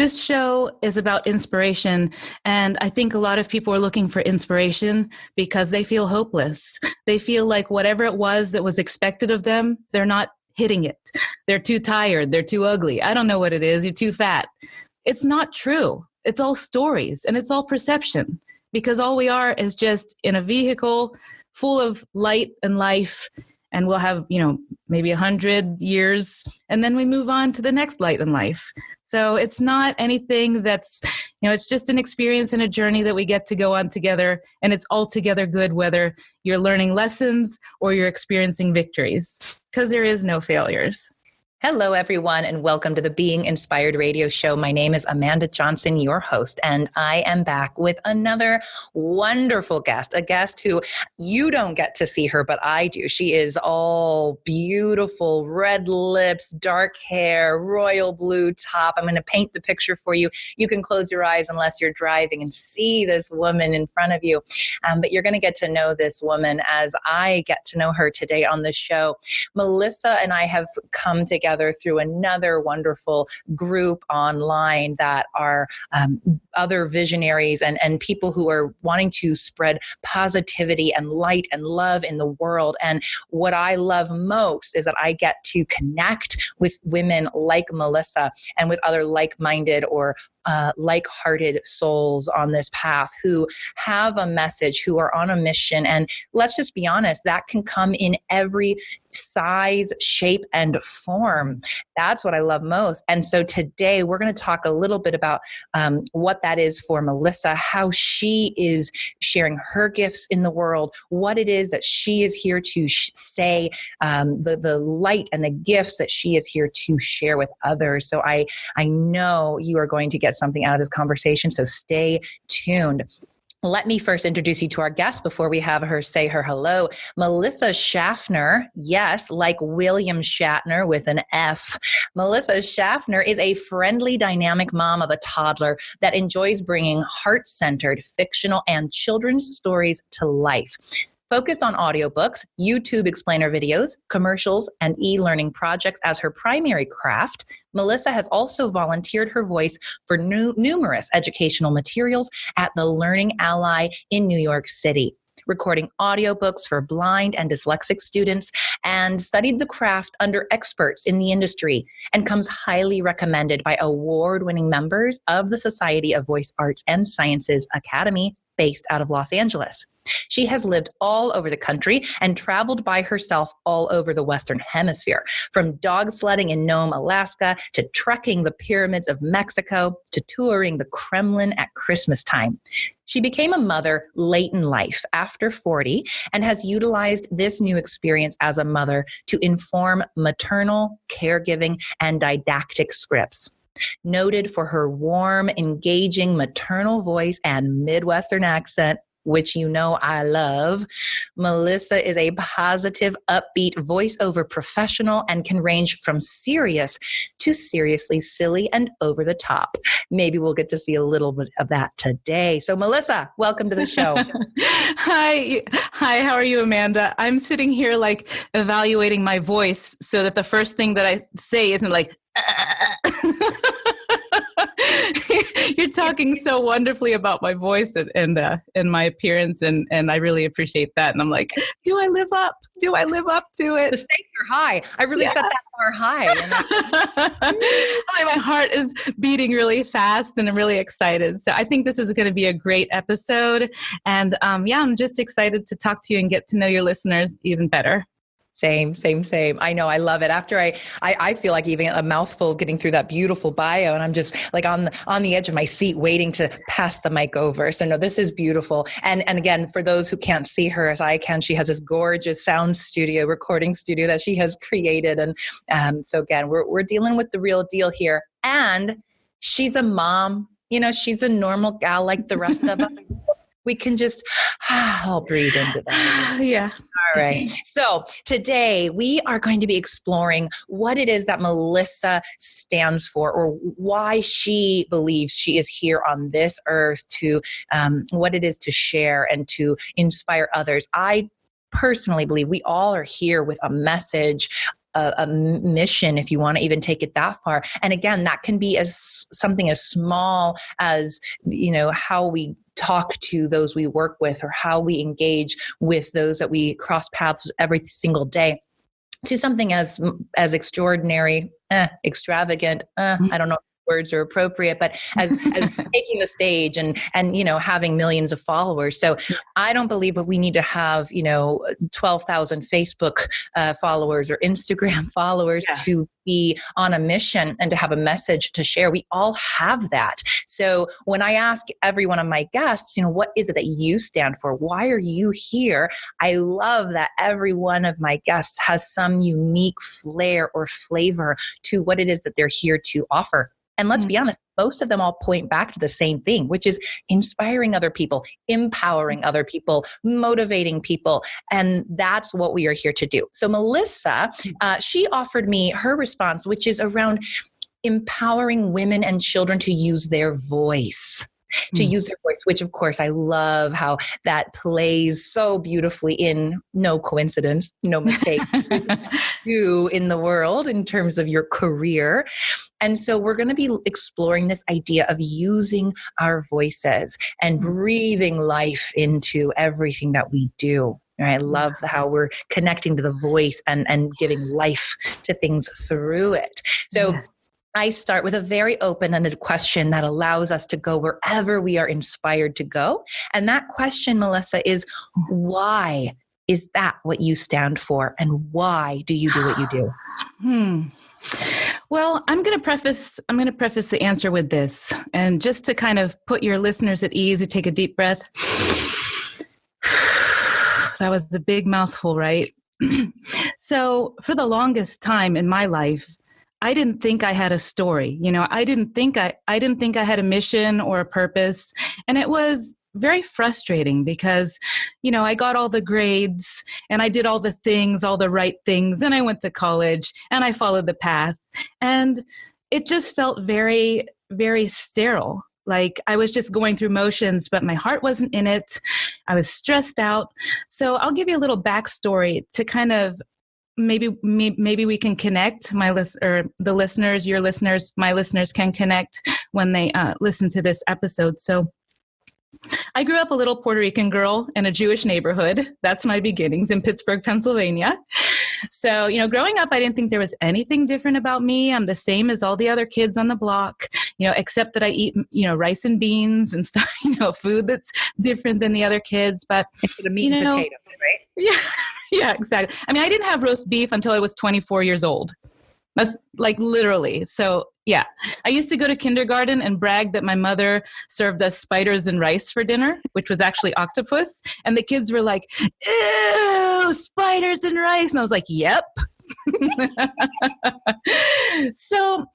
This show is about inspiration, and I think a lot of people are looking for inspiration because they feel hopeless. They feel like whatever it was that was expected of them, they're not hitting it. They're too tired. They're too ugly. I don't know what it is. You're too fat. It's not true. It's all stories and it's all perception, because all we are is just in a vehicle full of light and life. And we'll have, maybe 100 years, and then we move on to the next light in life. So it's not anything that's, it's just an experience and a journey that we get to go on together. And it's altogether good whether you're learning lessons or you're experiencing victories, because there is no failures. Hello, everyone, and welcome to the Being Inspired radio show. My name is Amanda Johnson, your host, and I am back with another wonderful guest, a guest who you don't get to see her, but I do. She is all beautiful, red lips, dark hair, royal blue top. I'm going to paint the picture for you. You can close your eyes unless you're driving and see this woman in front of you, but you're going to get to know this woman as I get to know her today on the show. Melissa and I have come together through another wonderful group online that are other visionaries and people who are wanting to spread positivity and light and love in the world. And what I love most is that I get to connect with women like Melissa and with other like-minded or like-hearted souls on this path who have a message, who are on a mission. And let's just be honest, that can come in every size, shape, and form. That's what I love most. And so today we're going to talk a little bit about what that is for Melissa, how she is sharing her gifts in the world, what it is that she is here to say, the light and the gifts that she is here to share with others. So I know you are going to get something out of this conversation, so stay tuned. Let me first introduce you to our guest before we have her say her hello. Melissa Schaffner, yes, like William Shatner with an F. Melissa Schaffner is a friendly, dynamic mom of a toddler that enjoys bringing heart-centered, fictional, and children's stories to life. Focused on audiobooks, YouTube explainer videos, commercials, and e-learning projects as her primary craft, Melissa has also volunteered her voice for numerous educational materials at the Learning Ally in New York City, recording audiobooks for blind and dyslexic students, and studied the craft under experts in the industry, and comes highly recommended by award-winning members of the Society of Voice Arts and Sciences Academy, based out of Los Angeles. She has lived all over the country and traveled by herself all over the Western Hemisphere, from dog sledding in Nome, Alaska, to trekking the pyramids of Mexico, to touring the Kremlin at Christmas time. She became a mother late in life, after 40, and has utilized this new experience as a mother to inform maternal, caregiving, and didactic scripts. Noted for her warm, engaging maternal voice and Midwestern accent, which I love, Melissa is a positive, upbeat voiceover professional and can range from serious to seriously silly and over the top. Maybe we'll get to see a little bit of that today. So Melissa, welcome to the show. Hi, how are you, Amanda? I'm sitting here like evaluating my voice so that the first thing that I say isn't like, You're talking so wonderfully about my voice and my appearance, and I really appreciate that. And I'm like, do I live up? Do I live up to it? The stakes are high. I really set that bar high. My heart is beating really fast, and I'm really excited. So I think this is going to be a great episode. And I'm just excited to talk to you and get to know your listeners even better. Same. I know. I love it. After I feel like even a mouthful getting through that beautiful bio, and I'm just like on the edge of my seat waiting to pass the mic over. So no, this is beautiful. And again, for those who can't see her as I can, she has this gorgeous recording studio that she has created. And so again, we're dealing with the real deal here. And she's a mom. She's a normal gal like the rest of us. We can just all breathe into that. Yeah. All right. So today we are going to be exploring what it is that Melissa stands for, or why she believes she is here on this earth to, what it is to share and to inspire others. I personally believe we all are here with a message a mission, if you want to even take it that far. And again, that can be as something as small as, how we talk to those we work with, or how we engage with those that we cross paths with every single day, to something as extraordinary, extravagant. I don't know if words are appropriate, but as taking the stage and having millions of followers. So I don't believe that we need to have 12,000 Facebook followers or Instagram followers to be on a mission and to have a message to share. We all have that. So when I ask every one of my guests, what is it that you stand for? Why are you here? I love that every one of my guests has some unique flair or flavor to what it is that they're here to offer. And let's be honest, most of them all point back to the same thing, which is inspiring other people, empowering other people, motivating people. And that's what we are here to do. So Melissa, she offered me her response, which is around empowering women and children to use their voice. Which of course I love how that plays so beautifully in, no coincidence, no mistake, you in the world in terms of your career. And so we're going to be exploring this idea of using our voices and breathing life into everything that we do. And I love how we're connecting to the voice and giving life to things through it. So I start with a very open-ended question that allows us to go wherever we are inspired to go. And that question, Melissa, is why is that what you stand for? And why do you do what you do? Well, I'm going to preface the answer with this. And just to kind of put your listeners at ease, we take a deep breath. That was a big mouthful, right? So for the longest time in my life, I didn't think I had a story. I didn't think I had a mission or a purpose. And it was very frustrating because, I got all the grades and I did all the things, all the right things. And I went to college and I followed the path. And it just felt very, very sterile. Like I was just going through motions, but my heart wasn't in it. I was stressed out. So I'll give you a little backstory to kind of maybe we can connect. The listeners, your listeners, my listeners can connect when they listen to this episode. So I grew up a little Puerto Rican girl in a Jewish neighborhood. That's my beginnings in Pittsburgh, Pennsylvania. So, growing up, I didn't think there was anything different about me. I'm the same as all the other kids on the block, except that I eat, rice and beans and stuff, food that's different than the other kids. But the meat and potatoes, right? Yeah. Yeah, exactly. I mean, I didn't have roast beef until I was 24 years old. That's like literally. So yeah, I used to go to kindergarten and brag that my mother served us spiders and rice for dinner, which was actually octopus. And the kids were like, ew, spiders and rice. And I was like, yep. So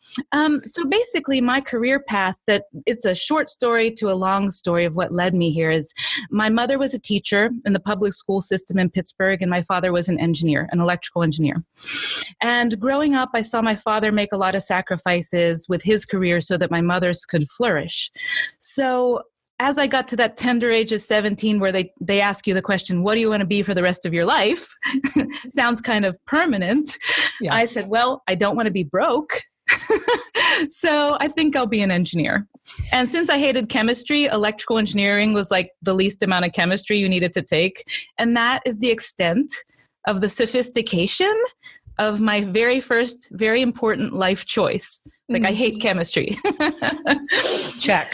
basically my career path, that it's a short story to a long story of what led me here, is my mother was a teacher in the public school system in Pittsburgh, and my father was an engineer, an electrical engineer. And growing up, I saw my father make a lot of sacrifices with his career so that my mother's could flourish. So as I got to that tender age of 17, where they ask you the question, what do you want to be for the rest of your life? Sounds kind of permanent. Yeah. I said, well, I don't want to be broke. So I think I'll be an engineer. And since I hated chemistry, electrical engineering was like the least amount of chemistry you needed to take. And that is the extent of the sophistication of my very first, very important life choice. Like, I hate chemistry. Check.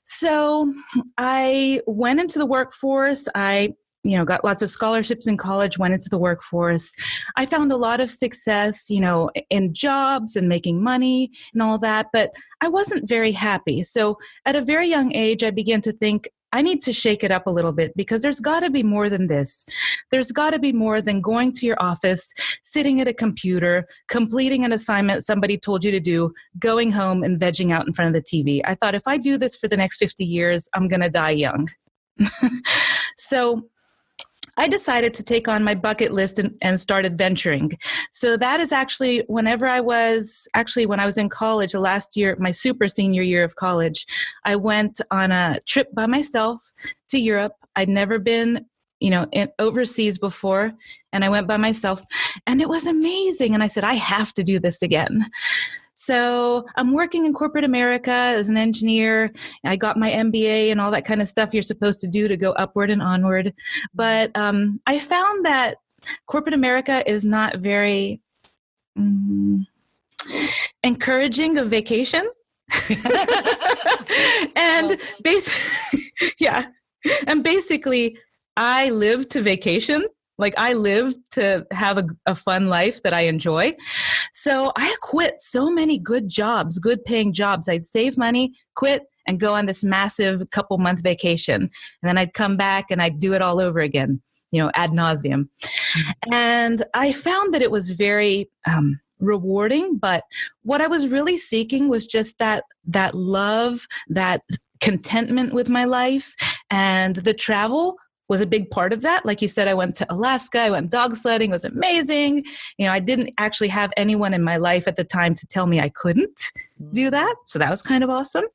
So I went into the workforce. I got lots of scholarships in college, went into the workforce. I found a lot of success, in jobs and making money and all that, but I wasn't very happy. So at a very young age, I began to think, I need to shake it up a little bit, because there's got to be more than this. There's got to be more than going to your office, sitting at a computer, completing an assignment somebody told you to do, going home and vegging out in front of the TV. I thought, if I do this for the next 50 years, I'm going to die young. So I decided to take on my bucket list and started venturing. So that is actually when I was in college, the last year, my super senior year of college, I went on a trip by myself to Europe. I'd never been overseas before, and I went by myself, and it was amazing. And I said, I have to do this again. So I'm working in corporate America as an engineer. I got my MBA and all that kind of stuff you're supposed to do to go upward and onward. But I found that corporate America is not very encouraging of vacation. And basically, I live to vacation. Like, I live to have a fun life that I enjoy. So I quit so many good jobs, good paying jobs. I'd save money, quit, and go on this massive couple month vacation. And then I'd come back and I'd do it all over again, ad nauseum. And I found that it was very rewarding, but what I was really seeking was just that love, that contentment with my life, and the travel was a big part of that. Like you said, I went to Alaska, I went dog sledding, it was amazing. I didn't actually have anyone in my life at the time to tell me I couldn't do that. So that was kind of awesome.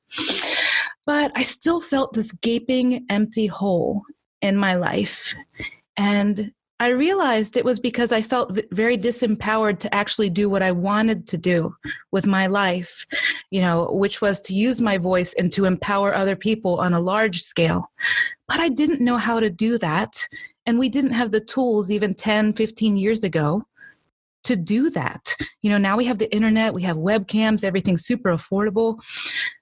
But I still felt this gaping, empty hole in my life. And I realized it was because I felt very disempowered to actually do what I wanted to do with my life, which was to use my voice and to empower other people on a large scale. But I didn't know how to do that. And we didn't have the tools even 10, 15 years ago to do that. Now we have the internet, we have webcams, everything's super affordable.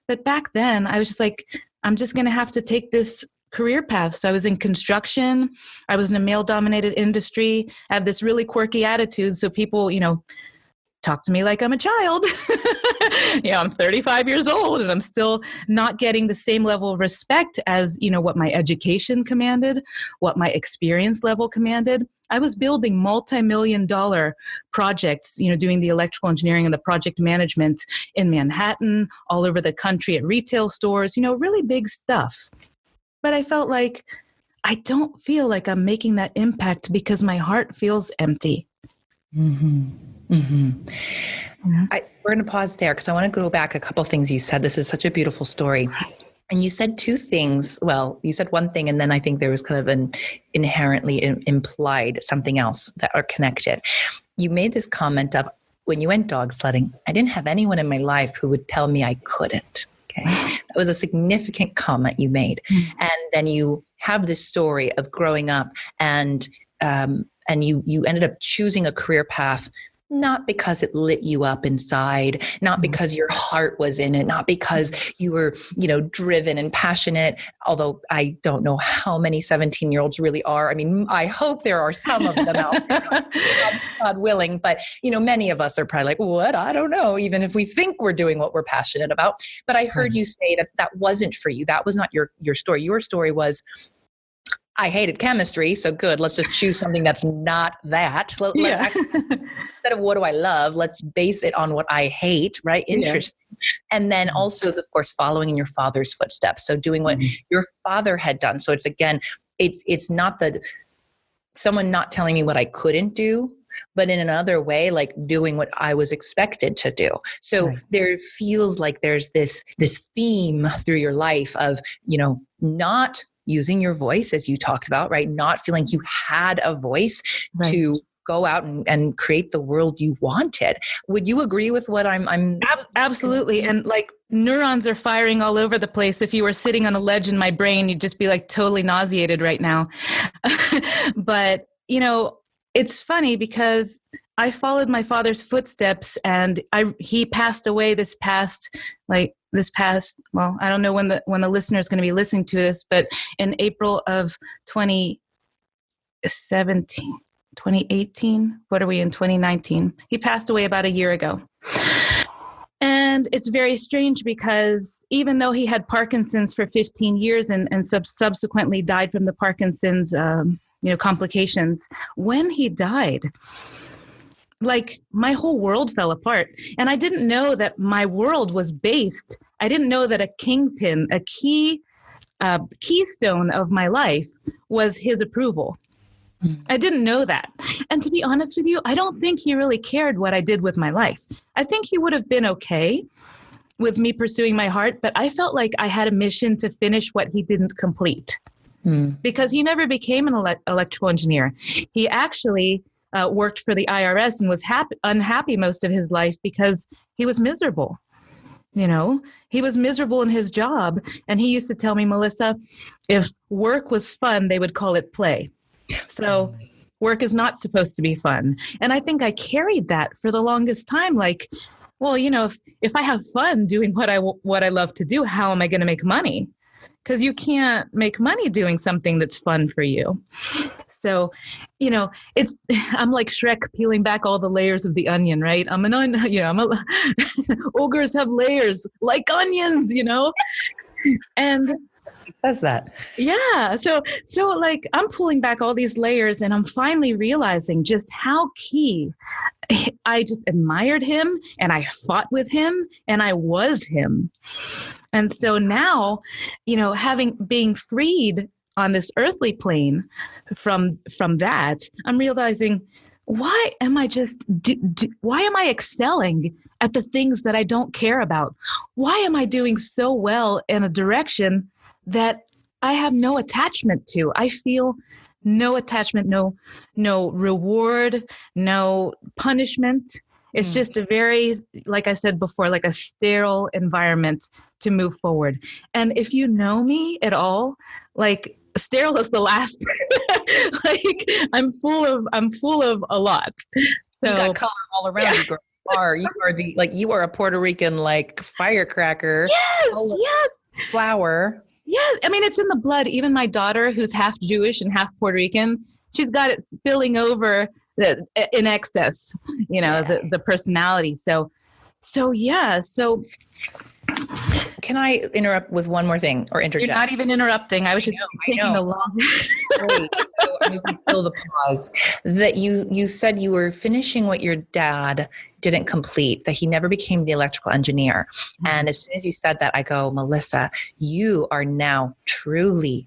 But back then I was just like, I'm just going to have to take this career path. So I was in construction. I was in a male-dominated industry. I have this really quirky attitude. So people, talk to me like I'm a child. I'm 35 years old and I'm still not getting the same level of respect as, what my education commanded, what my experience level commanded. I was building multi-million-dollar projects, doing the electrical engineering and the project management in Manhattan, all over the country at retail stores, really big stuff. But I felt like I don't feel like I'm making that impact because my heart feels empty. Mm-hmm. Mm-hmm. We're going to pause there because I want to go back a couple of things you said. This is such a beautiful story. And you said two things. Well, you said one thing, and then I think there was kind of an inherently implied something else that are connected. You made this comment of, when you went dog sledding, I didn't have anyone in my life who would tell me I couldn't. Okay. That was a significant comment you made. And then you have this story of growing up and you ended up choosing a career path, not because it lit you up inside, not because your heart was in it, not because you were, driven and passionate, although I don't know how many 17-year-olds really are. I mean, I hope there are some of them out there, God willing, but, many of us are probably like, what? I don't know, even if we think we're doing what we're passionate about. But I heard you say that wasn't for you. That was not your story. Your story was, I hated chemistry, so good. Let's just choose something that's not that. Instead of what do I love, let's base it on what I hate, right? Interesting. Yeah. And then also, of course, following in your father's footsteps. So doing what your father had done. So it's, again, it's not that someone not telling me what I couldn't do, but in another way, like doing what I was expected to do. So there feels like there's this theme through your life of, not using your voice, as you talked about, right? Not feeling you had a voice to go out and create the world you wanted. Would you agree with what I'm Absolutely. And like neurons are firing all over the place. If you were sitting on a ledge in my brain, you'd just be like totally nauseated right now. But, it's funny because I followed my father's footsteps, and he passed away this past, well, I don't know when the listener is going to be listening to this, but in April of 2018, what are we in 2019? He passed away about a year ago. And it's very strange because even though he had Parkinson's for 15 years and subsequently died from the Parkinson's complications, when he died, like my whole world fell apart. And I didn't know that my world was based. I didn't know that a kingpin, a keystone of my life was his approval. I didn't know that. And to be honest with you, I don't think he really cared what I did with my life. I think he would have been okay with me pursuing my heart, but I felt like I had a mission to finish what he didn't complete. because he never became an electrical engineer. He actually worked for the IRS and was unhappy most of his life because he was miserable. He was miserable in his job. And he used to tell me, Melissa, if work was fun, they would call it play. So work is not supposed to be fun. And I think I carried that for the longest time. Like, well, if I have fun doing what I love to do, how am I going to make money? Because you can't make money doing something that's fun for you. So, I'm like Shrek peeling back all the layers of the onion, right? Ogres have layers like onions, and He says that. Yeah. So like I'm pulling back all these layers and I'm finally realizing just how key. I just admired him and I fought with him and I was him. And so now, being freed on this earthly plane from that, I'm realizing, why am I excelling at the things that I don't care about? Why am I doing so well in a direction that I have no attachment to? I feel no attachment, no reward, no punishment. It's just a very, like I said before, like a sterile environment to move forward. And if you know me at all, like sterile is the last. Like I'm full of a lot. So you got color all around you. You are a Puerto Rican like firecracker. Yes. Flower. Yes. I mean, it's in the blood. Even my daughter, who's half Jewish and half Puerto Rican, she's got it spilling over in excess, the personality. So yeah. So can I interrupt with one more thing or interject? You're not even interrupting. I was just taking a long. Wait, so I'm just going to fill the pause. That you said you were finishing what your dad didn't complete, that he never became the electrical engineer. Mm-hmm. And as soon as you said that, I go, Melissa, you are now truly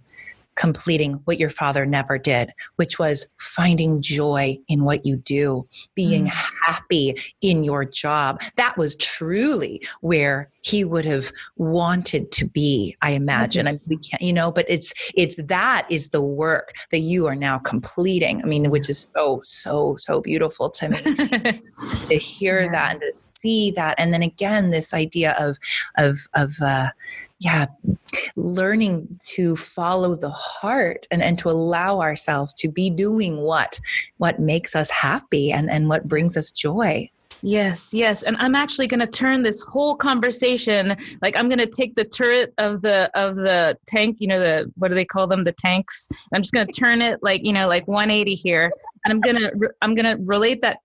completing what your father never did, which was finding joy in what you do, being happy in your job. That was truly where he would have wanted to be, I imagine. I mean, we can't, but it's that is the work that you are now completing. I mean, which is so beautiful to me to hear that and to see that. And then again, this idea of learning to follow the heart and to allow ourselves to be doing what makes us happy and what brings us joy. Yes. And I'm actually going to turn this whole conversation, like I'm going to take the turret of the tank, what do they call them? The tanks. I'm just going to turn it like 180 here. And I'm going to relate that.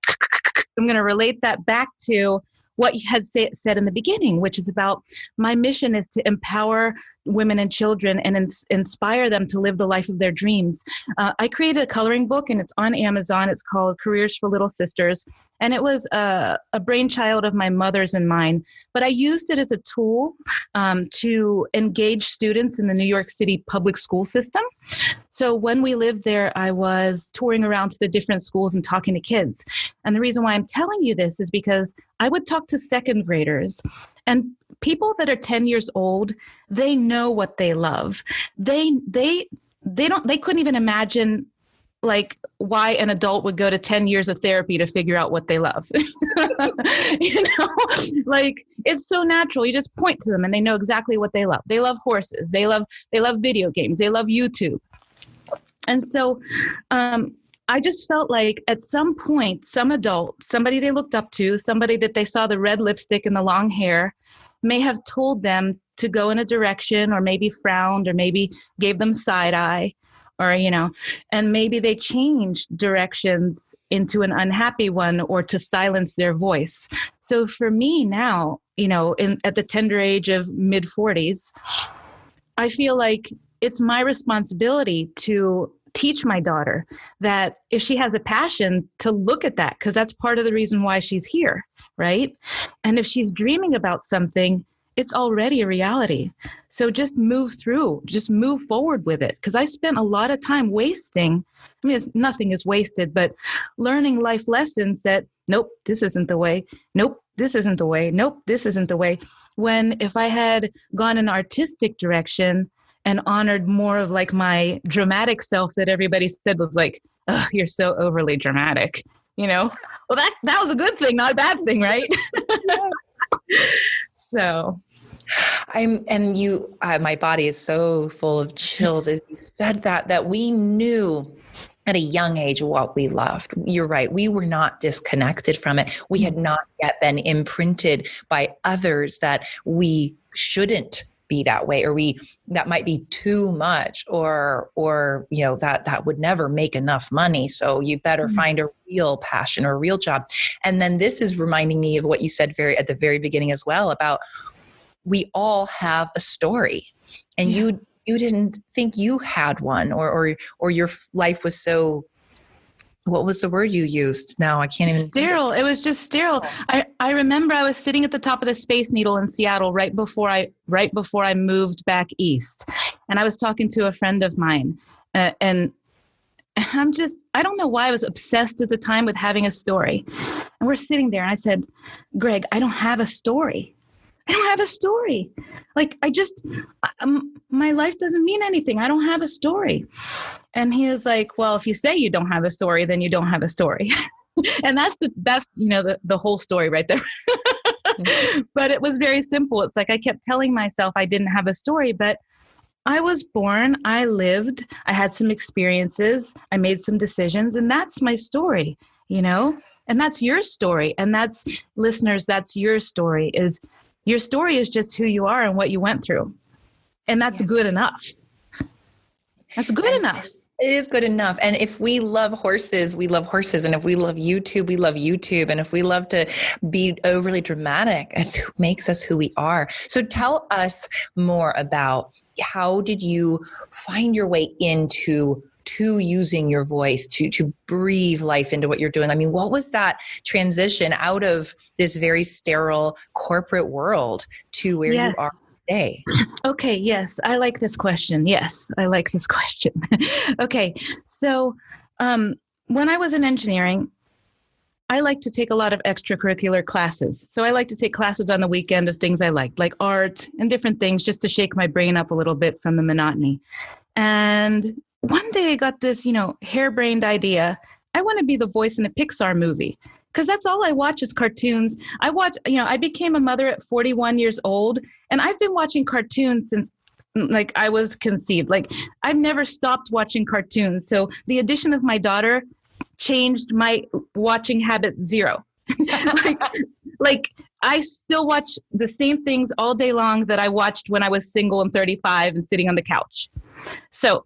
I'm going to relate that back to what you had said in the beginning, which is about my mission is to empower women and children and inspire them to live the life of their dreams. I created a coloring book and it's on Amazon. It's called Careers for Little Sisters. And it was a brainchild of my mother's and mine, but I used it as a tool to engage students in the New York City public school system. So when we lived there, I was touring around to the different schools and talking to kids. And the reason why I'm telling you this is because I would talk to second graders and people that are 10 years old, they know what they love. They couldn't even imagine like why an adult would go to 10 years of therapy to figure out what they love. Like it's so natural. You just point to them and they know exactly what they love. They love horses. They love video games. They love YouTube. And so, I just felt like at some point, some adult, somebody they looked up to, somebody that they saw the red lipstick and the long hair may have told them to go in a direction or maybe frowned or maybe gave them side eye or, and maybe they changed directions into an unhappy one or to silence their voice. So for me now, at the tender age of mid 40s, I feel like it's my responsibility to teach my daughter that if she has a passion to look at that, because that's part of the reason why she's here, right? And if she's dreaming about something, it's already a reality. So just move forward with it. Because I spent a lot of time wasting, nothing is wasted, but learning life lessons that, nope, this isn't the way. Nope, this isn't the way. Nope, this isn't the way. When if I had gone an artistic direction and honored more of like my dramatic self that everybody said was like, oh, you're so overly dramatic, well, that was a good thing, not a bad thing. Right. So my body is so full of chills as you said that we knew at a young age what we loved. You're right. We were not disconnected from it. We had not yet been imprinted by others that we shouldn't be that way, or that might be too much, or that would never make enough money. So you better find a real passion or a real job. And then this is reminding me of what you said at the very beginning as well, about we all have a story, and you didn't think you had one, or your life was so, what was the word you used? Now I can't even. Sterile. It was just sterile. I remember I was sitting at the top of the Space Needle in Seattle right before I moved back east, and I was talking to a friend of mine, and I don't know why I was obsessed at the time with having a story. And we're sitting there, and I said, Greg, I don't have a story. I don't have a story. Like, my life doesn't mean anything. I don't have a story. And he was like, well, if you say you don't have a story, then you don't have a story. And that's the whole story right there. But it was very simple. It's like I kept telling myself I didn't have a story, but I was born, I lived, I had some experiences, I made some decisions, and that's my story, and that's your story. And that's, listeners, that's your story. Your story is just who you are and what you went through. And that's good enough. That's good enough. It is good enough. And if we love horses, we love horses. And if we love YouTube, we love YouTube. And if we love to be overly dramatic, it's what makes us who we are. So tell us more about, how did you find your way into using your voice to breathe life into what you're doing? I mean, what was that transition out of this very sterile corporate world to where you are today? Okay. Yes. I like this question. Okay. So, when I was in engineering, I like to take a lot of extracurricular classes. So I like to take classes on the weekend of things I liked, like art and different things, just to shake my brain up a little bit from the monotony. And one day I got this, harebrained idea. I want to be the voice in a Pixar movie, because that's all I watch is cartoons. I became a mother at 41 years old, and I've been watching cartoons since I was conceived. I've never stopped watching cartoons. So the addition of my daughter changed my watching habits zero. I still watch the same things all day long that I watched when I was single and 35 and sitting on the couch. So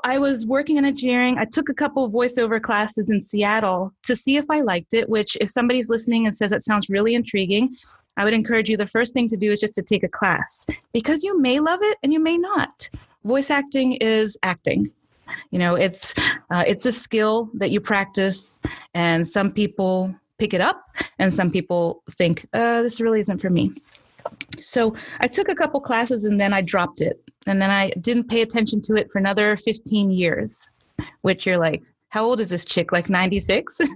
I was working in engineering. I took a couple of voiceover classes in Seattle to see if I liked it, which if somebody's listening and says that sounds really intriguing, I would encourage you, the first thing to do is just to take a class, because you may love it and you may not. Voice acting is acting. It's a skill that you practice, and some people pick it up and some people think, this really isn't for me. So I took a couple classes and then I dropped it. And then I didn't pay attention to it for another 15 years, which you're like, how old is this chick? Like 96? And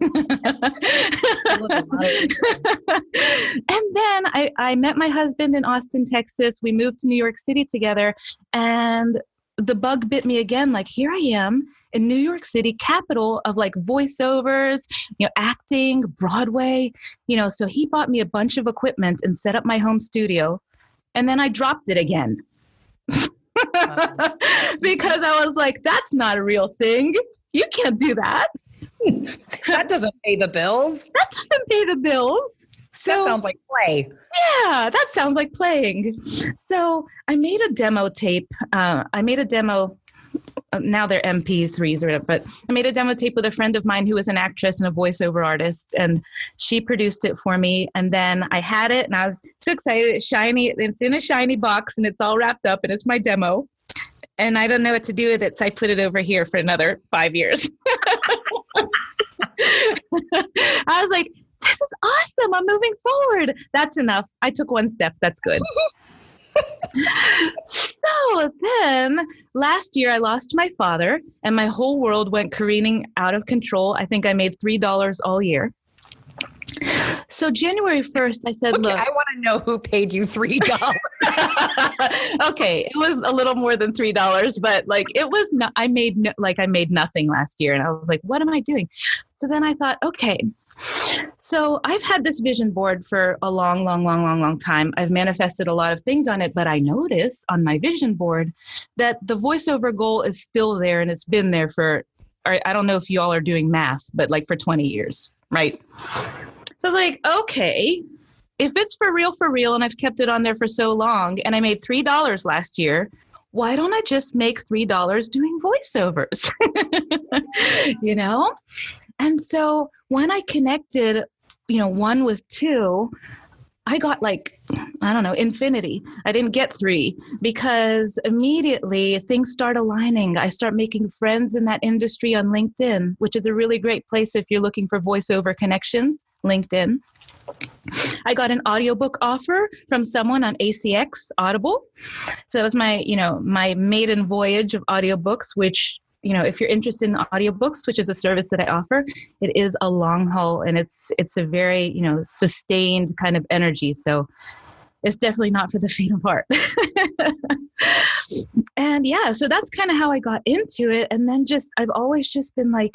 then I met my husband in Austin, Texas. We moved to New York City together, and the bug bit me again. Like, here I am in New York City, capital of voiceovers, acting, Broadway, so he bought me a bunch of equipment and set up my home studio. And then I dropped it again. Because I was like, that's not a real thing. You can't do that. That doesn't pay the bills. That doesn't pay the bills. So, that sounds like play. Yeah, that sounds like playing. So I made a demo tape. Now they're MP3s or whatever, but I made a demo tape with a friend of mine who was an actress and a voiceover artist, and she produced it for me. And then I had it, and I was so excited. It's shiny. It's in a shiny box, and it's all wrapped up, and it's my demo. And I don't know what to do with it, so I put it over here for another 5 years. I was like, this is awesome. I'm moving forward. That's enough. I took one step. That's good. So then last year I lost my father and my whole world went careening out of control. I think I made $3 all year. So January 1st, I said, Okay, look, I want to know who paid you $3. okay, it was a little more than $3, but like it was not, I made nothing last year. And I was like, what am I doing? So then I thought, okay, so I've had this vision board for a long time. I've manifested a lot of things on it, but I noticed on my vision board that the voiceover goal is still there, and it's been there for, I don't know if you all are doing math, but like for 20 years, right? So I was like, okay, if it's for real, and I've kept it on there for so long, and I made $3 last year, why don't I just make $3 doing voiceovers? you know? And so when I connected, one with two, I got like, I don't know, infinity. I didn't get three because immediately things start aligning. I start making friends in that industry on LinkedIn, which is a really great place if you're looking for voiceover connections, LinkedIn. I got an audiobook offer from someone on ACX Audible. So that was my maiden voyage of audiobooks, which, if you're interested in audiobooks, which is a service that I offer, it is a long haul, and it's a very, sustained kind of energy. So it's definitely not for the faint of heart. And yeah, so that's kind of how I got into it. And then I've always just been like,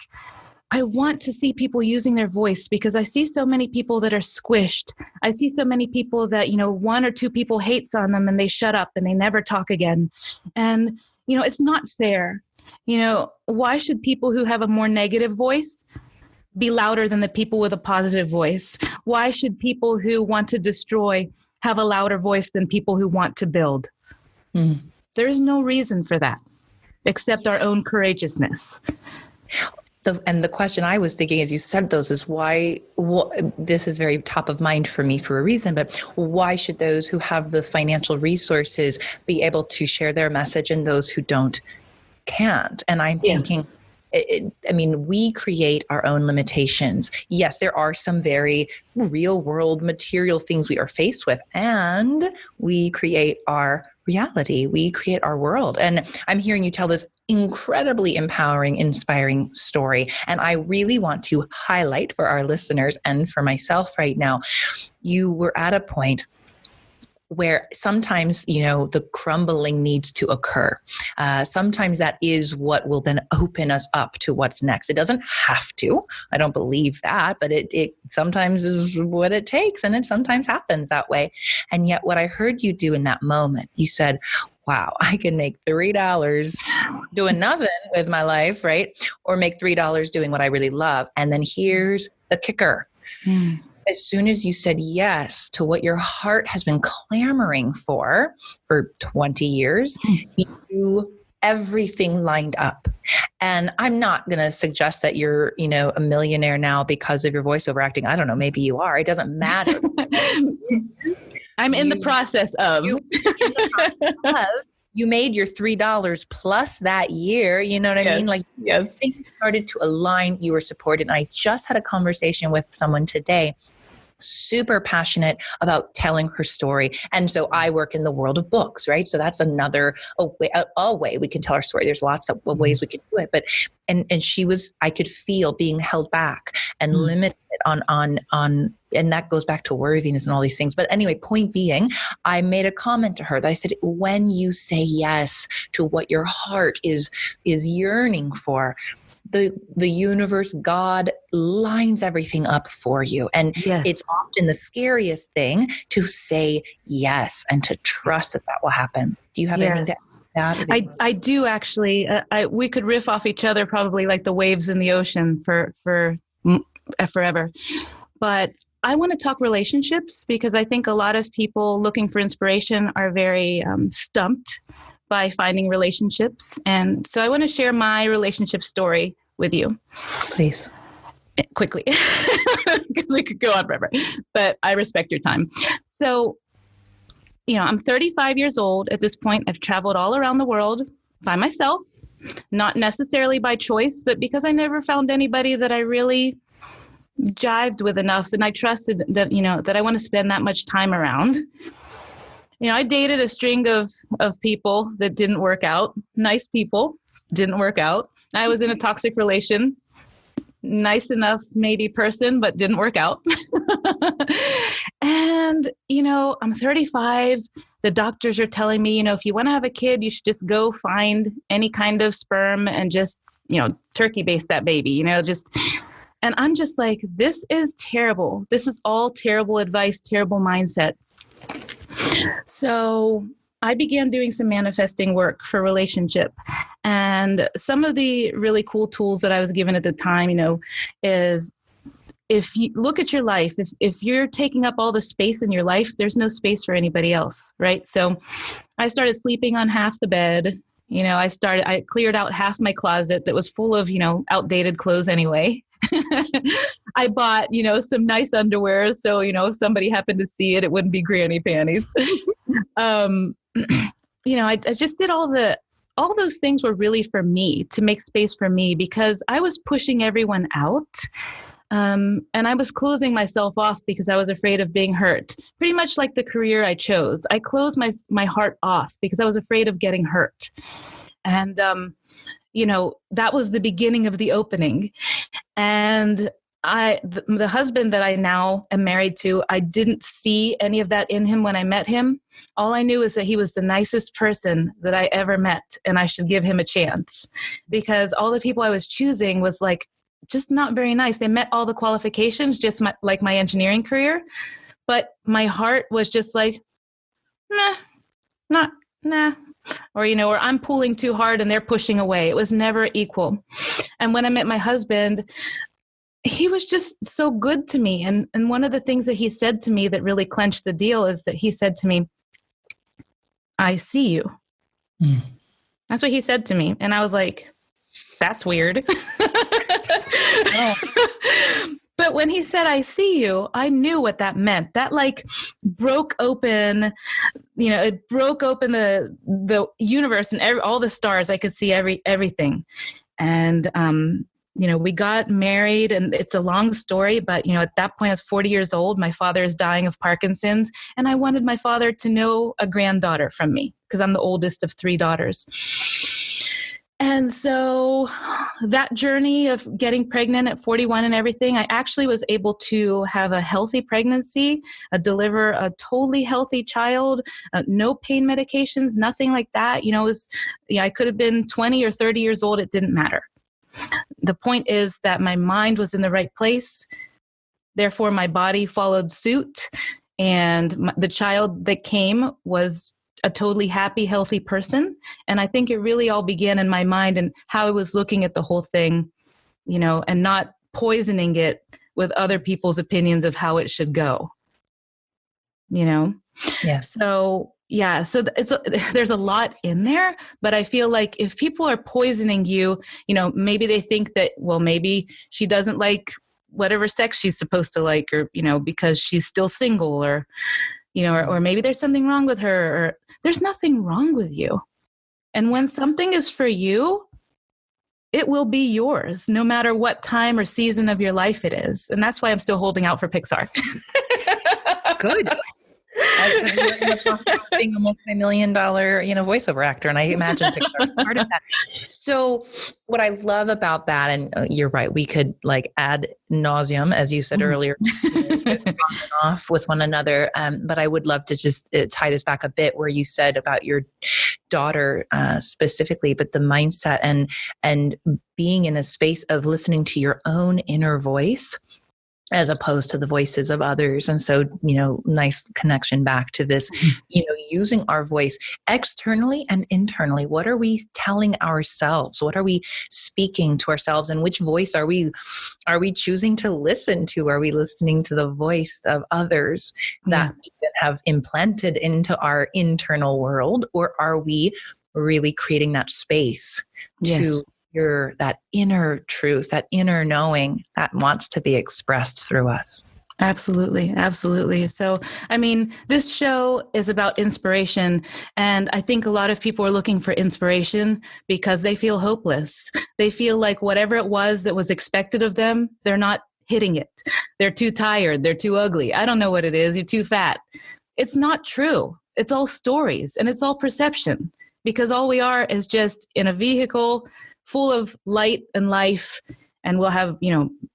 I want to see people using their voice because I see so many people that are squished. I see so many people that, one or two people hates on them and they shut up and they never talk again. And, it's not fair. Why should people who have a more negative voice be louder than the people with a positive voice? Why should people who want to destroy have a louder voice than people who want to build? There's no reason for that except our own courageousness. And the question I was thinking as you said those is why, this is very top of mind for me for a reason, but why should those who have the financial resources be able to share their message and those who can't? And I'm thinking, we create our own limitations. Yes, there are some very real world material things we are faced with, and we create our reality. We create our world. And I'm hearing you tell this incredibly empowering, inspiring story. And I really want to highlight for our listeners and for myself right now, you were at a point where sometimes, the crumbling needs to occur. Sometimes that is what will then open us up to what's next. It doesn't have to. I don't believe that, but it sometimes is what it takes, and it sometimes happens that way. And yet what I heard you do in that moment, you said, wow, I can make $3 doing nothing with my life, right? Or make $3 doing what I really love. And then here's the kicker. As soon as you said yes to what your heart has been clamoring for 20 years, everything lined up. And I'm not going to suggest that you're, a millionaire now because of your voiceover acting. I don't know, maybe you are. It doesn't matter. I'm in the process of. You made your $3 plus that year. You know what I mean? Like, yes. Things started to align. You were supported. And I just had a conversation with someone today, super passionate about telling her story. And so I work in the world of books, right? So that's another way we can tell our story. There's lots of ways we can do it. But, and I could feel being held back and limited on, and that goes back to worthiness and all these things. But anyway, point being, I made a comment to her that I said, when you say yes to what your heart is yearning for, the universe, God lines everything up for you. And it's often the scariest thing to say yes and to trust that will happen. Do you have anything to add? I do actually. We could riff off each other probably like the waves in the ocean for forever. But I want to talk relationships because I think a lot of people looking for inspiration are very stumped by finding relationships. And so I want to share my relationship story with you. Please. Quickly, because we could go on forever, but I respect your time. So, I'm 35 years old at this point. I've traveled all around the world by myself, not necessarily by choice, but because I never found anybody that I really jived with enough. And I trusted that, that I want to spend that much time around. I dated a string of people that didn't work out. Nice people, didn't work out. I was in a toxic relation. nice enough maybe person, but didn't work out. And, I'm 35. The doctors are telling me, if you want to have a kid, you should just go find any kind of sperm and just, turkey base that baby, and I'm just like, this is terrible. This is all terrible advice, terrible mindset. So I began doing some manifesting work for relationship. And some of the really cool tools that I was given at the time, is if you look at your life, if you're taking up all the space in your life, there's no space for anybody else, right? So I started sleeping on half the bed. I cleared out half my closet that was full of, outdated clothes anyway. I bought, some nice underwear. So, if somebody happened to see it, it wouldn't be granny panties. I just did all those things were really for me, to make space for me, because I was pushing everyone out. And I was closing myself off because I was afraid of being hurt. Pretty much like the career I chose. I closed my heart off because I was afraid of getting hurt. And, that was the beginning of the opening. And the husband that I now am married to, I didn't see any of that in him when I met him. All I knew is that he was the nicest person that I ever met, and I should give him a chance, because all the people I was choosing was like, just not very nice. They met all the qualifications, just like my engineering career. But my heart was just like, nah. Or, or I'm pulling too hard and they're pushing away. It was never equal. And when I met my husband, he was just so good to me. And one of the things that he said to me that really clenched the deal is that he said to me, I see you. Mm. That's what he said to me. And I was like, that's weird. Oh. But when he said, I see you, I knew what that meant. That broke open, it broke open the universe and all the stars. I could see everything. And, we got married, and it's a long story, but, at that point I was 40 years old. My father is dying of Parkinson's, and I wanted my father to know a granddaughter from me because I'm the oldest of 3 daughters. And so that journey of getting pregnant at 41 and everything, I actually was able to have a healthy pregnancy, deliver a totally healthy child, no pain medications, nothing like that. I could have been 20 or 30 years old. It didn't matter. The point is that my mind was in the right place. Therefore, my body followed suit. And the child that came was a totally happy, healthy person. And I think it really all began in my mind and how I was looking at the whole thing, and not poisoning it with other people's opinions of how it should go, Yes. So, yeah. So there's a lot in there, but I feel like if people are poisoning you, maybe they think that, well, maybe she doesn't like whatever sex she's supposed to like, or, because she's still single, or, or maybe there's something wrong with her, or there's nothing wrong with you. And when something is for you, it will be yours, no matter what time or season of your life it is. And that's why I'm still holding out for Pixar. Good. You're in the process of being a multi-million-dollar, voiceover actor, and I imagine Pixar is part of that. So, what I love about that, and you're right, we could ad nauseum, as you said earlier, off with one another. But I would love to just tie this back a bit, where you said about your daughter specifically, but the mindset and being in a space of listening to your own inner voice, as opposed to the voices of others. And so, nice connection back to this, using our voice externally and internally. What are we telling ourselves? What are we speaking to ourselves? And which voice are we choosing to listen to? Are we listening to the voice of others that we have implanted into our internal world? Or are we really creating that space to that inner truth, that inner knowing that wants to be expressed through us? Absolutely. Absolutely. So, this show is about inspiration. And I think a lot of people are looking for inspiration because they feel hopeless. They feel like whatever it was that was expected of them, they're not hitting it. They're too tired. They're too ugly. I don't know what it is. You're too fat. It's not true. It's all stories, and it's all perception, because all we are is just in a vehicle full of light and life, and we'll have,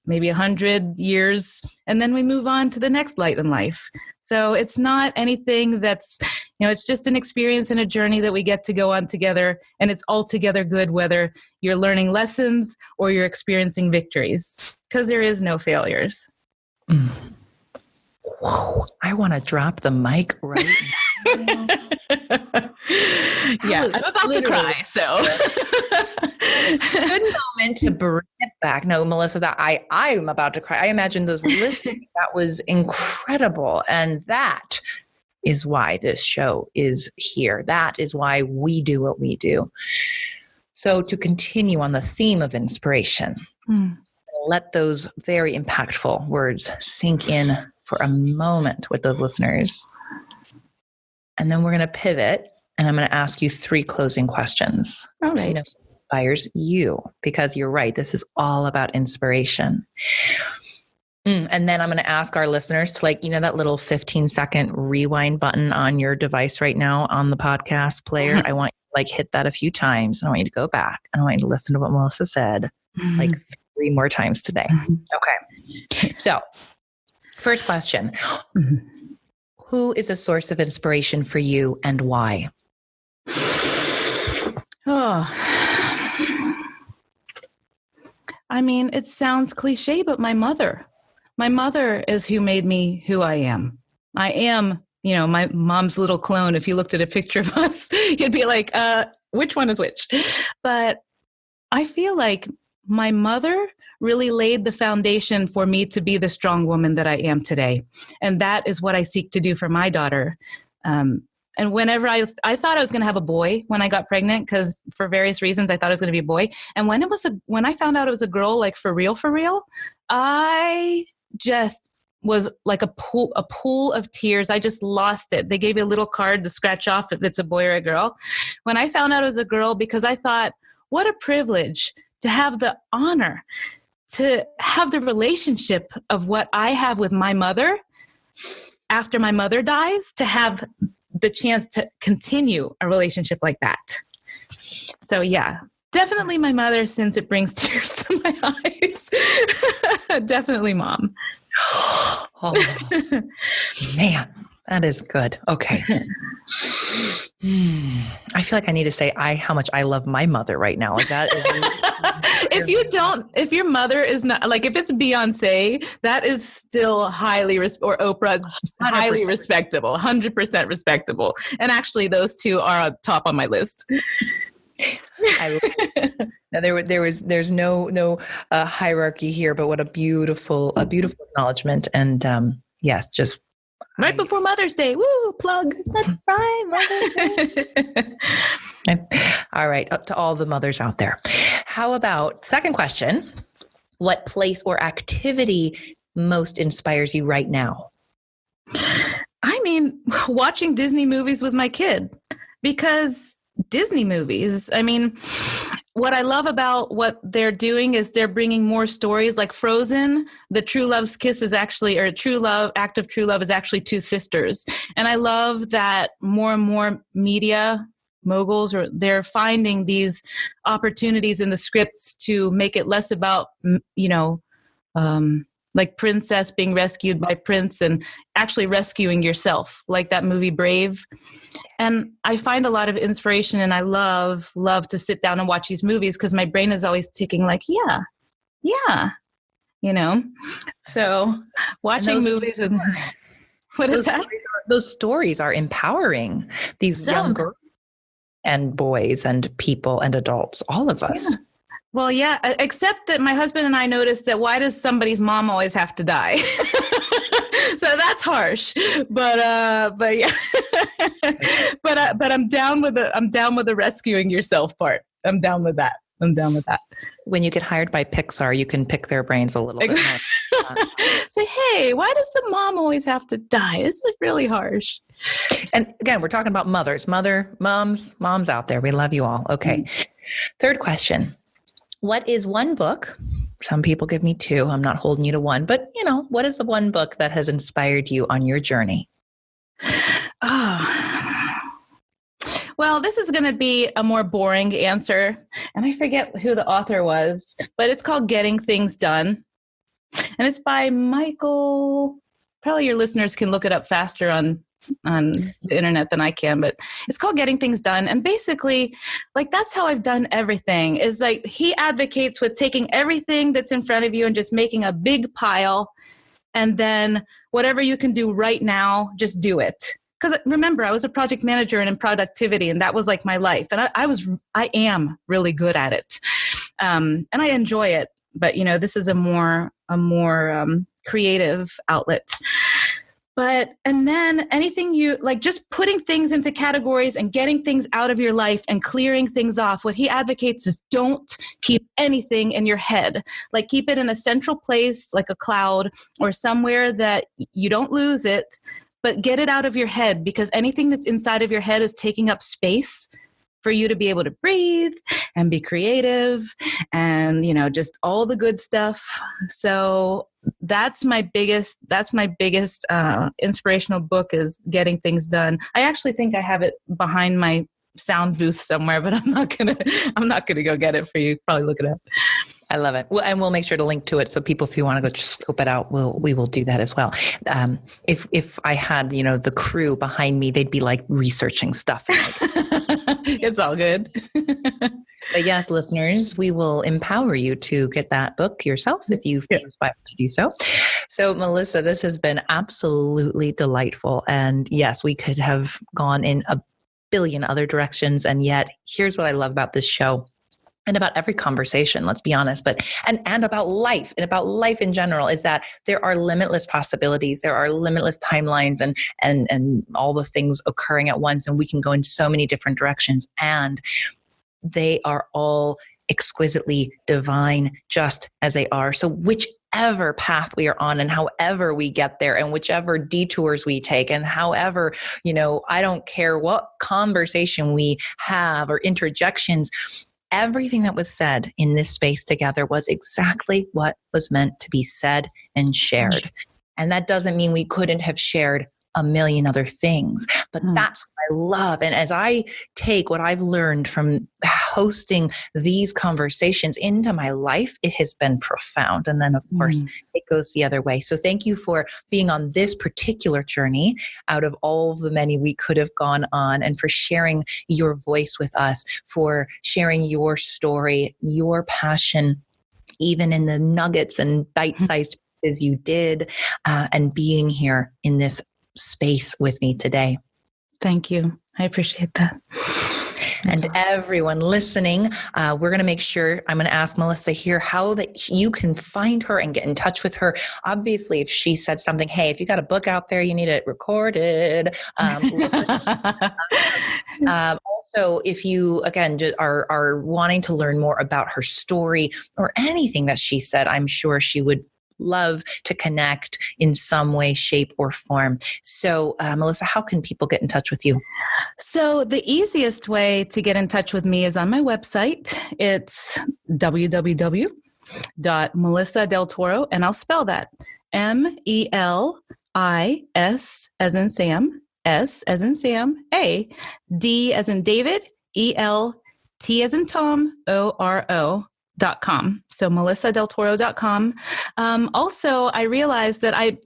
maybe 100 years, and then we move on to the next light in life. So it's not anything that's, it's just an experience and a journey that we get to go on together. And it's altogether good, whether you're learning lessons or you're experiencing victories, because there is no failures. Mm. Whoa, I want to drop the mic right now. Yeah, I'm about to cry, so. Good moment to bring it back. No, Melissa, that I'm about to cry. I imagine those listening. That was incredible. And that is why this show is here. That is why we do what we do. So to continue on the theme of inspiration, let those very impactful words sink in for a moment with those listeners. And then we're going to pivot, and I'm going to ask you 3 closing questions. All right. To know what inspires you, because you're right. This is all about inspiration. And then I'm going to ask our listeners to that little 15-second rewind button on your device right now on the podcast player. I want you to hit that a few times. I want you to go back, and I want you to listen to what Melissa said 3 more times today. Okay. So first question. Who is a source of inspiration for you and why? It sounds cliche, but my mother. My mother is who made me who I am. I am, my mom's little clone. If you looked at a picture of us, you'd be like, which one is which? But I feel like my mother really laid the foundation for me to be the strong woman that I am today. And that is what I seek to do for my daughter. And whenever I thought I was going to have a boy when I got pregnant, because for various reasons, I thought it was going to be a boy. And when I found out it was a girl, for real, I just was like a pool of tears. I just lost it. They gave you a little card to scratch off if it's a boy or a girl. When I found out it was a girl, because I thought, what a privilege to have the honor to have the relationship of what I have with my mother after my mother dies, to have the chance to continue a relationship like that. So yeah, definitely my mother, since it brings tears to my eyes. Definitely mom. Oh, man, that is good. Okay. I feel like I need to say how much I love my mother right now. That is if your mother is not, if it's Beyonce, that is still or Oprah's highly respectable, 100% respectable. And actually those two are top on my list. Now there's no hierarchy here, but what a beautiful acknowledgement. And yes, just right before Mother's Day. Woo, plug. That's right, Mother's Day. All right, up to all the mothers out there. How about second question? What place or activity most inspires you right now? Watching Disney movies with my kid, because Disney movies, what I love about what they're doing is they're bringing more stories, like Frozen. The true love's kiss is actually, or act of true love is actually 2 sisters. And I love that more and more media moguls, they're finding these opportunities in the scripts to make it less about, like princess being rescued by prince and actually rescuing yourself, like that movie Brave. And I find a lot of inspiration, and I love to sit down and watch these movies because my brain is always ticking yeah. So watching movies and what is that? Those stories are empowering these young girls and boys and people and adults, all of us. Yeah. Well, yeah, except that my husband and I noticed that why does somebody's mom always have to die? So that's harsh, but yeah, but I'm down with the rescuing yourself part. I'm down with that. When you get hired by Pixar, you can pick their brains a little bit more. Say, hey, why does the mom always have to die? This is really harsh. And again, we're talking about mothers, moms out there. We love you all. Okay. Mm-hmm. Third question. What is one book? Some people give me 2. I'm not holding you to one, but what is the one book that has inspired you on your journey? Well, this is going to be a more boring answer. And I forget who the author was, but it's called Getting Things Done. And it's by Michael. Probably your listeners can look it up faster on the internet than I can, but it's called Getting Things Done. And basically, like, that's how I've done everything, is like he advocates with taking everything that's in front of you and just making a big pile. And then whatever you can do right now, just do it. Because remember, I was a project manager and in productivity, and that was like my life. And I am really good at it. And I enjoy it. But, this is a more creative outlet. And then anything you like, just putting things into categories and getting things out of your life and clearing things off. What he advocates is don't keep anything in your head. Like, keep it in a central place, like a cloud or somewhere that you don't lose it, but get it out of your head, because anything that's inside of your head is taking up space for you to be able to breathe and be creative and, just all the good stuff. So that's my biggest inspirational book, is Getting Things Done. I actually think I have it behind my sound booth somewhere, but I'm not gonna go get it for you. Probably look it up. I love it. Well, and we'll make sure to link to it. So people, if you want to go just scope it out, we will do that as well. If I had, the crew behind me, they'd be like researching stuff. It's all good. But yes, listeners, we will empower you to get that book yourself if you feel inspired to do so. So Melissa, this has been absolutely delightful. And yes, we could have gone in a billion other directions. And yet here's what I love about this show. And about every conversation, let's be honest, and about life in general, is that there are limitless possibilities. There are limitless timelines and all the things occurring at once. And we can go in so many different directions, and they are all exquisitely divine, just as they are. So whichever path we are on and however we get there and whichever detours we take and however, I don't care what conversation we have or interjections, everything that was said in this space together was exactly what was meant to be said and shared. And that doesn't mean we couldn't have shared a million other things, but that's what I love. And as I take what I've learned from hosting these conversations into my life, it has been profound. And then of course it goes the other way. So thank you for being on this particular journey out of all the many we could have gone on, and for sharing your voice with us, for sharing your story, your passion, even in the nuggets and bite-sized pieces you did, and being here in this space with me today. Thank you. I appreciate that. And everyone listening, we're going to make sure, I'm going to ask Melissa here how that you can find her and get in touch with her. Obviously, if she said something, hey, if you got a book out there, you need it recorded. Also, if you, again, are wanting to learn more about her story or anything that she said, I'm sure she would love to connect in some way, shape, or form. So, Melissa, how can people get in touch with you? So the easiest way to get in touch with me is on my website. It's www.melissadeltoro, and I'll spell that MELIS as in Sam, S as in Sam, A, D as in David, EL, T as in Tom, ORO.com. So melissadeltoro.com. Also, I realized that I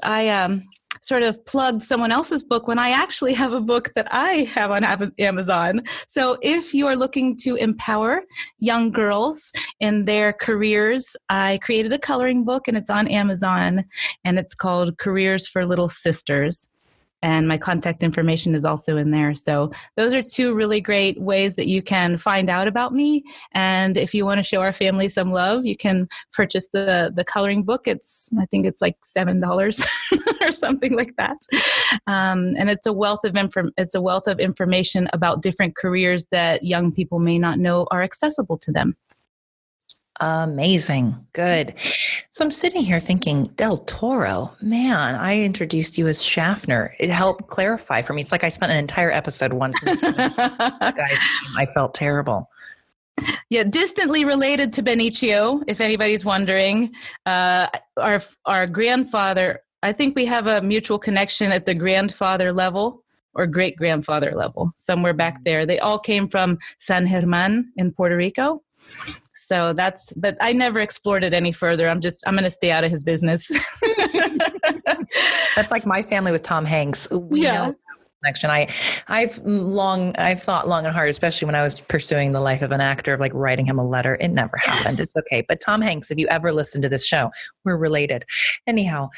sort of plugged someone else's book when I actually have a book that I have on Amazon. So if you are looking to empower young girls in their careers, I created a coloring book, and it's on Amazon, and it's called Careers for Little Sisters. And my contact information is also in there. So those are two really great ways that you can find out about me. And if you want to show our family some love, you can purchase the coloring book. I think it's like $7 or something like that. And it's a wealth of information about different careers that young people may not know are accessible to them. Amazing. Good. So I'm sitting here thinking, Del Toro, man, I introduced you as Schaffner. It helped clarify for me. It's like I spent an entire episode once. I felt terrible. Yeah, distantly related to Benicio, if anybody's wondering. Our grandfather, I think we have a mutual connection at the grandfather level. or great-grandfather level, somewhere back there. They all came from San German in Puerto Rico. So but I never explored it any further. I'm going to stay out of his business. That's like my family with Tom Hanks. We know connection. I've thought long and hard, especially when I was pursuing the life of an actor, of like writing him a letter. It never happened. It's okay. But Tom Hanks, if you ever listen to this show, we're related. Anyhow,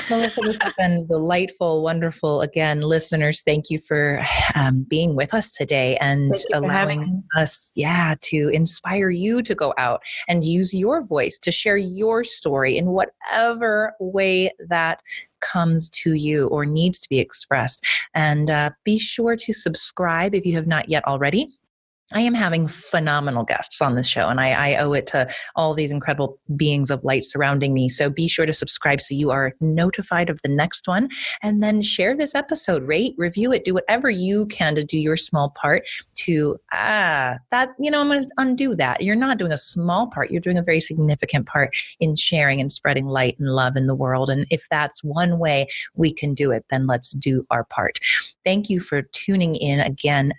Melissa, this has been delightful, wonderful. Again, listeners, thank you for being with us today and allowing us, to inspire you to go out and use your voice to share your story in whatever way that comes to you or needs to be expressed. And be sure to subscribe if you have not yet already. I am having phenomenal guests on this show, and I owe it to all these incredible beings of light surrounding me. So be sure to subscribe so you are notified of the next one, and then share this episode, rate, review it, do whatever you can to do your small part to, I'm going to undo that. You're not doing a small part. You're doing a very significant part in sharing and spreading light and love in the world. And if that's one way we can do it, then let's do our part. Thank you for tuning in again